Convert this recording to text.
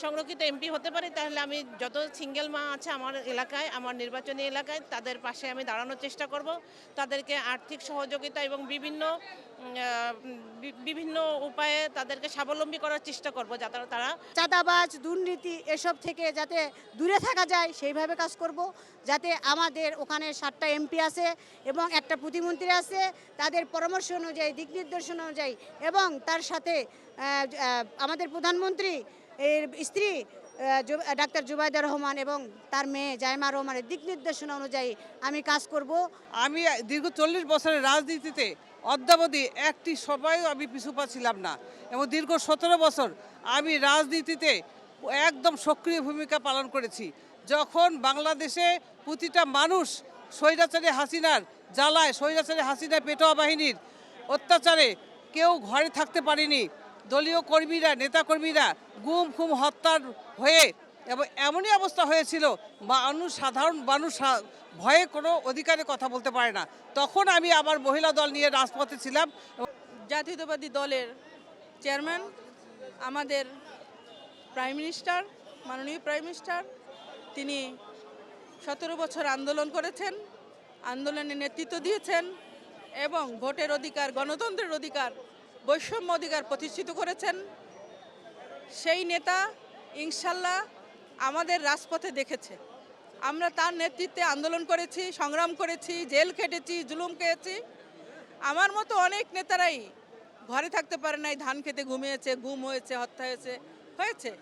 সংরক্ষিত এমপি হতে পারি তাহলে আমি যত সিঙ্গেল মা আছে আমার এলাকায়, আমার নির্বাচনী এলাকায় তাদের পাশে আমি দাঁড়ানোর চেষ্টা করব। তাদেরকে আর্থিক সহযোগিতা এবং বিভিন্ন উপায়ে তাদেরকে স্বাবলম্বী করার চেষ্টা করব, যাতে তারা চাঁদাবাজ দুর্নীতি এসব থেকে যাতে দূরে থাকা যায় সেইভাবে কাজ করব। যাতে আমাদের ওখানে 7টা এমপি আছে এবং একটা প্রতিমন্ত্রী আছে, তাদের পরামর্শ অনুযায়ী দিক নির্দেশনা অনুযায়ী এবং তার সাথে আমাদের প্রধানমন্ত্রী এর স্ত্রী ডাক্তার জুবাইদা রহমান এবং তার মেয়ে জাইমা রহমানের দিক নির্দেশনা অনুযায়ী আমি কাজ করব। আমি দীর্ঘ 40 বছরের রাজনীতিতে অদ্যাবধি একটি সভায় আমি পিছুপা ছিলাম না এবং দীর্ঘ 17 বছর আমি রাজনীতিতে একদম সক্রিয় ভূমিকা পালন করেছি। যখন বাংলাদেশে প্রতিটা মানুষ স্বৈরাচারী হাসিনার জ্বালায়, স্বৈরাচারী হাসিনা পেটোয়া বাহিনীর অত্যাচারে কেউ ঘরে থাকতে পারেনি, দলীয় কর্মীরা, নেতাকর্মীরা গুম খুম হত্যার হয়ে এবং এমনই অবস্থা হয়েছিল সাধারণ মানুষ ভয়ে কোনো অধিকারে কথা বলতে পারে না। তখন আমি আমার মহিলা দল নিয়ে রাজপথে ছিলাম। জাতীয়তাবাদী দলের চেয়ারম্যান, আমাদের প্রাইম মিনিস্টার, মাননীয় প্রাইম মিনিস্টার, তিনি 17 বছর আন্দোলন করেছেন, আন্দোলনে নেতৃত্ব দিয়েছেন এবং ভোটের অধিকার, গণতন্ত্রের অধিকার, বৈষম্য অধিকার প্রতিষ্ঠিত করেছেন। সেই নেতা ইনশাল্লাহ আমাদের রাজপথে দেখেছে। আমরা তার নেতৃত্বে আন্দোলন করেছি, সংগ্রাম করেছি, জেল খেটেছি, জুলুম খেয়েছি। আমার মতো অনেক নেতারাই ঘরে থাকতে পারে নাই, ধান খেতে ঘুমিয়েছে, গুম হয়েছে, হত্যা হয়েছে।